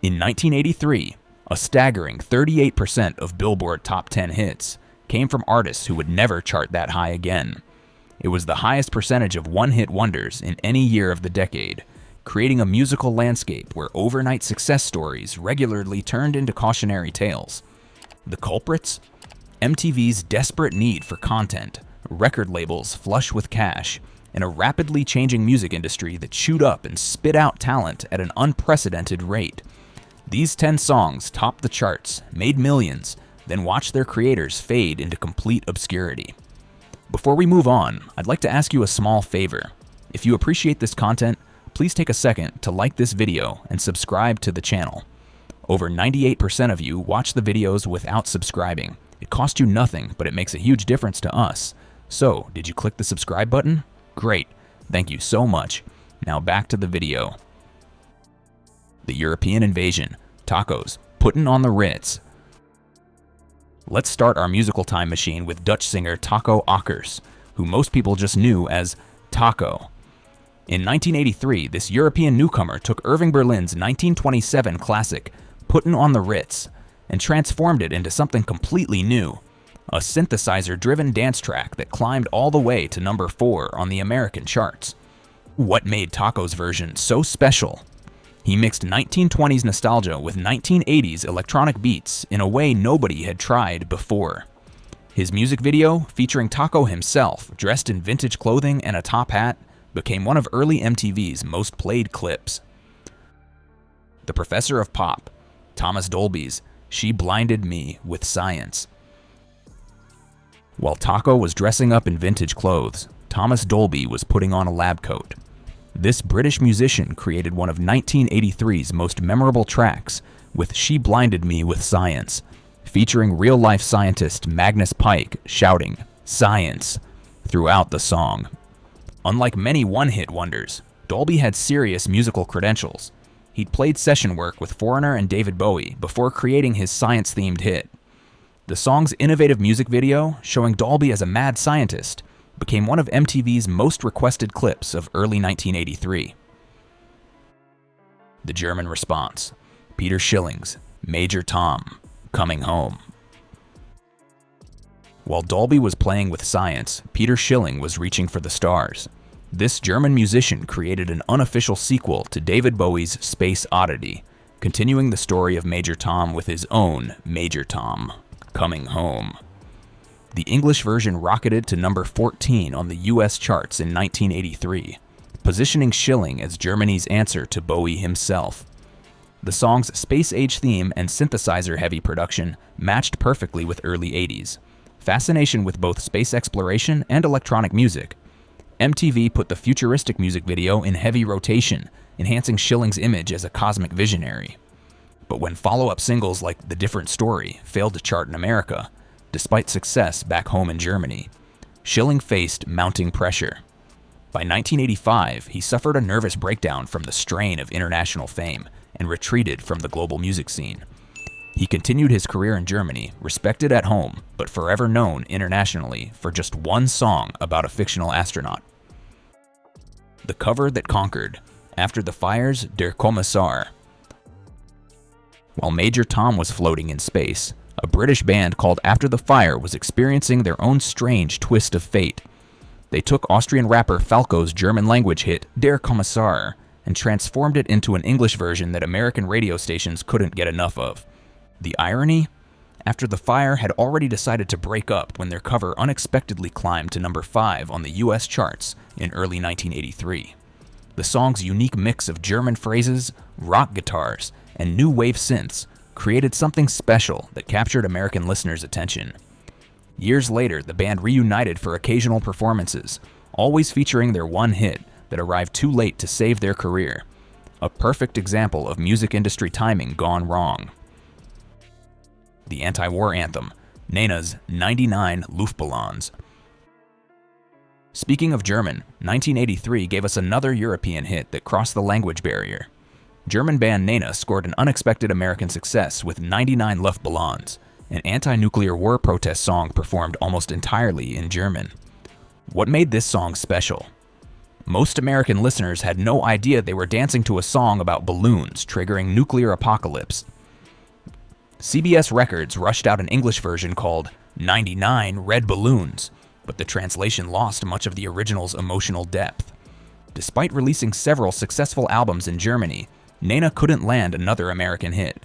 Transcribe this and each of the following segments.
In 1983, a staggering 38% of Billboard Top 10 hits came from artists who would never chart that high again. It was the highest percentage of one-hit wonders in any year of the decade, creating a musical landscape where overnight success stories regularly turned into cautionary tales. The culprits? MTV's desperate need for content, record labels flush with cash, and a rapidly changing music industry that chewed up and spit out talent at an unprecedented rate. These 10 songs topped the charts, made millions, then watched their creators fade into complete obscurity. Before we move on, I'd like to ask you a small favor. If you appreciate this content, please take a second to like this video and subscribe to the channel. Over 98% of you watch the videos without subscribing. It costs you nothing, but it makes a huge difference to us. So, did you click the subscribe button? Great, thank you so much. Now back to the video. The European invasion, tacos, putting on the Ritz. Let's start our musical time machine with Dutch singer Taco Akkers, who most people just knew as Taco. In 1983, this European newcomer took Irving Berlin's 1927 classic, Puttin' on the Ritz, and transformed it into something completely new, a synthesizer-driven dance track that climbed all the way to number 4 on the American charts. What made Taco's version so special? He mixed 1920s nostalgia with 1980s electronic beats in a way nobody had tried before. His music video, featuring Taco himself, dressed in vintage clothing and a top hat, became one of early MTV's most played clips. The Professor of Pop, Thomas Dolby's She Blinded Me with Science. While Taco was dressing up in vintage clothes, Thomas Dolby was putting on a lab coat. This British musician created one of 1983's most memorable tracks with She Blinded Me with Science, featuring real-life scientist Magnus Pyke shouting "Science" throughout the song. Unlike many one-hit wonders, Dolby had serious musical credentials. He'd played session work with Foreigner and David Bowie before creating his science-themed hit. The song's innovative music video, showing Dolby as a mad scientist, became one of MTV's most requested clips of early 1983. The German response, Peter Schilling's Major Tom, Coming Home. While Dolby was playing with science, Peter Schilling was reaching for the stars. This German musician created an unofficial sequel to David Bowie's Space Oddity, continuing the story of Major Tom with his own Major Tom, Coming Home. The English version rocketed to number 14 on the US charts in 1983, positioning Schilling as Germany's answer to Bowie himself. The song's space-age theme and synthesizer-heavy production matched perfectly with early 80s. Fascination with both space exploration and electronic music. MTV put the futuristic music video in heavy rotation, enhancing Schilling's image as a cosmic visionary. But when follow-up singles like The Different Story failed to chart in America, despite success back home in Germany, Schilling faced mounting pressure. By 1985, he suffered a nervous breakdown from the strain of international fame and retreated from the global music scene. He continued his career in Germany, respected at home, but forever known internationally for just one song about a fictional astronaut. The Cover That Conquered, After the Fire's Der Kommissar. While Major Tom was floating in space, a British band called After the Fire was experiencing their own strange twist of fate. They took Austrian rapper Falco's German-language hit Der Kommissar and transformed it into an English version that American radio stations couldn't get enough of. The irony? After the Fire had already decided to break up when their cover unexpectedly climbed to number 5 on the US charts in early 1983. The song's unique mix of German phrases, rock guitars, and new wave synths created something special that captured American listeners' attention. Years later, the band reunited for occasional performances, always featuring their one hit that arrived too late to save their career. A perfect example of music industry timing gone wrong. The anti-war anthem, Nena's 99 Luftballons. Speaking of German, 1983 gave us another European hit that crossed the language barrier. German band Nena scored an unexpected American success with 99 Luftballons, an anti-nuclear war protest song performed almost entirely in German. What made this song special? Most American listeners had no idea they were dancing to a song about balloons triggering nuclear apocalypse. CBS Records rushed out an English version called 99 Red Balloons, but the translation lost much of the original's emotional depth. Despite releasing several successful albums in Germany, Nena couldn't land another American hit.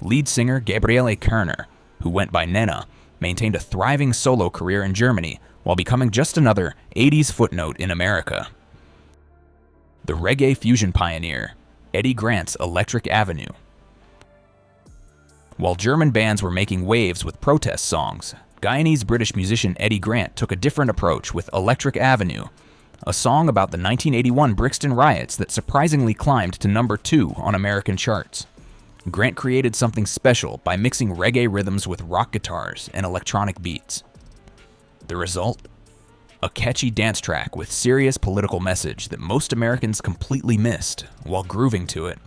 Lead singer Gabriele Kerner, who went by Nena, maintained a thriving solo career in Germany while becoming just another 80s footnote in America. The reggae fusion pioneer, Eddie Grant's Electric Avenue. While German bands were making waves with protest songs, Guyanese-British musician Eddie Grant took a different approach with Electric Avenue, a song about the 1981 Brixton riots that surprisingly climbed to number 2 on American charts. Grant created something special by mixing reggae rhythms with rock guitars and electronic beats. The result? A catchy dance track with serious political message that most Americans completely missed while grooving to it.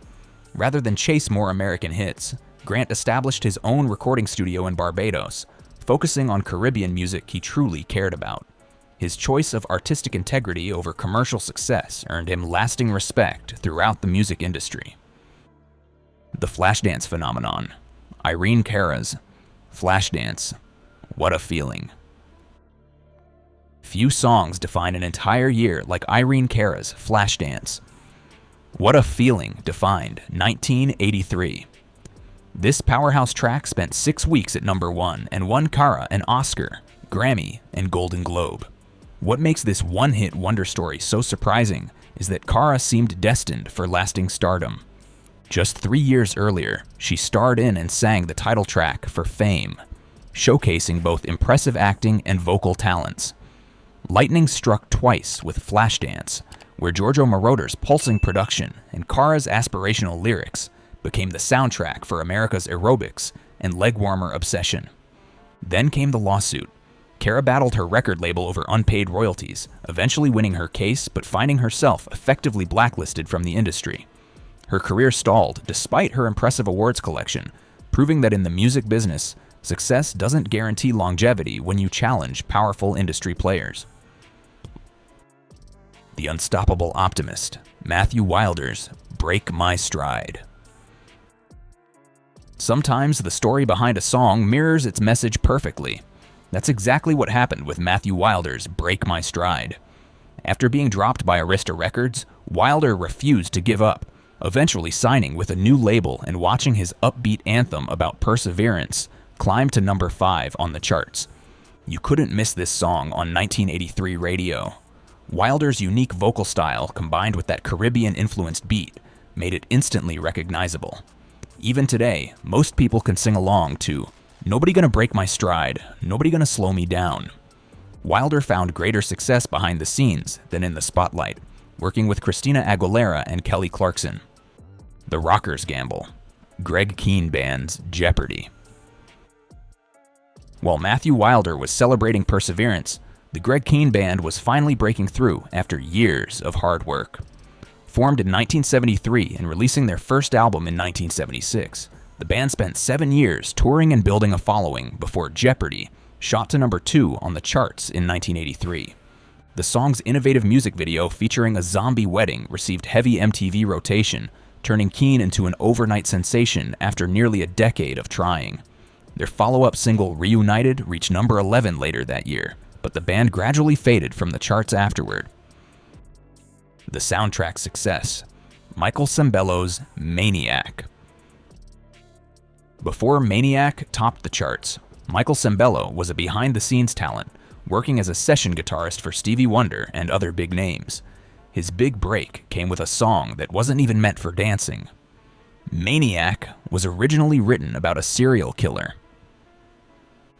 Rather than chase more American hits, Grant established his own recording studio in Barbados, focusing on Caribbean music he truly cared about. His choice of artistic integrity over commercial success earned him lasting respect throughout the music industry. The Flashdance phenomenon. Irene Cara's Flashdance. What a feeling. Few songs define an entire year like Irene Cara's Flashdance. What a Feeling defined 1983. This powerhouse track spent 6 weeks at number 1 and won Cara an Oscar, Grammy, and Golden Globe. What makes this one-hit wonder story so surprising is that Cara seemed destined for lasting stardom. Just 3 years earlier, she starred in and sang the title track for Fame, showcasing both impressive acting and vocal talents. Lightning struck twice with Flashdance, where Giorgio Moroder's pulsing production and Cara's aspirational lyrics became the soundtrack for America's aerobics and leg-warmer obsession. Then came the lawsuit. Cara battled her record label over unpaid royalties, eventually winning her case but finding herself effectively blacklisted from the industry. Her career stalled despite her impressive awards collection, proving that in the music business, success doesn't guarantee longevity when you challenge powerful industry players. The unstoppable optimist, Matthew Wilder's Break My Stride. Sometimes the story behind a song mirrors its message perfectly. That's exactly what happened with Matthew Wilder's Break My Stride. After being dropped by Arista Records, Wilder refused to give up, eventually signing with a new label and watching his upbeat anthem about perseverance climb to number 5 on the charts. You couldn't miss this song on 1983 radio. Wilder's unique vocal style combined with that Caribbean-influenced beat made it instantly recognizable. Even today, most people can sing along to Nobody Gonna Break My Stride, Nobody Gonna Slow Me Down. Wilder found greater success behind the scenes than in the spotlight, working with Christina Aguilera and Kelly Clarkson. The Rockers' Gamble. Greg Kihn Band's Jeopardy. While Matthew Wilder was celebrating perseverance, the Greg Kihn Band was finally breaking through after years of hard work. Formed in 1973 and releasing their first album in 1976, the band spent 7 years touring and building a following before Jeopardy shot to number 2 on the charts in 1983. The song's innovative music video featuring a zombie wedding received heavy MTV rotation, turning Kihn into an overnight sensation after nearly a decade of trying. Their follow-up single Reunited reached number 11 later that year, but the band gradually faded from the charts afterward. The soundtrack success. Michael Sembello's Maniac. Before Maniac topped the charts, Michael Sembello was a behind-the-scenes talent, working as a session guitarist for Stevie Wonder and other big names. His big break came with a song that wasn't even meant for dancing. Maniac was originally written about a serial killer.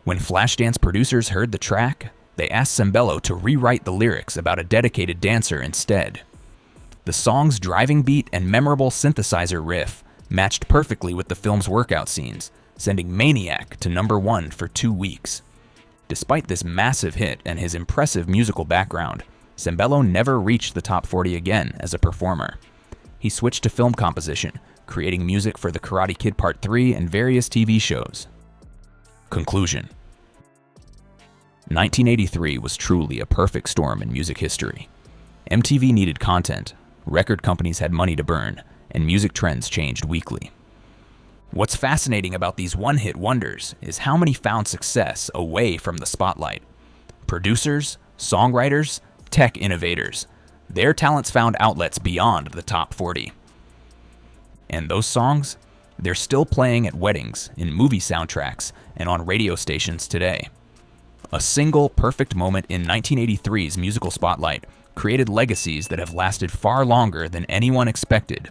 When Flashdance producers heard the track, they asked Sembello to rewrite the lyrics about a dedicated dancer instead. The song's driving beat and memorable synthesizer riff matched perfectly with the film's workout scenes, sending Maniac to number 1 for 2 weeks. Despite this massive hit and his impressive musical background, Sembello never reached the top 40 again as a performer. He switched to film composition, creating music for The Karate Kid Part 3 and various TV shows. Conclusion. 1983 was truly a perfect storm in music history. MTV needed content, record companies had money to burn, and music trends changed weekly. What's fascinating about these one-hit wonders is how many found success away from the spotlight. Producers, songwriters, tech innovators, their talents found outlets beyond the top 40. And those songs? They're still playing at weddings, in movie soundtracks, and on radio stations today. A single perfect moment in 1983's musical spotlight created legacies that have lasted far longer than anyone expected,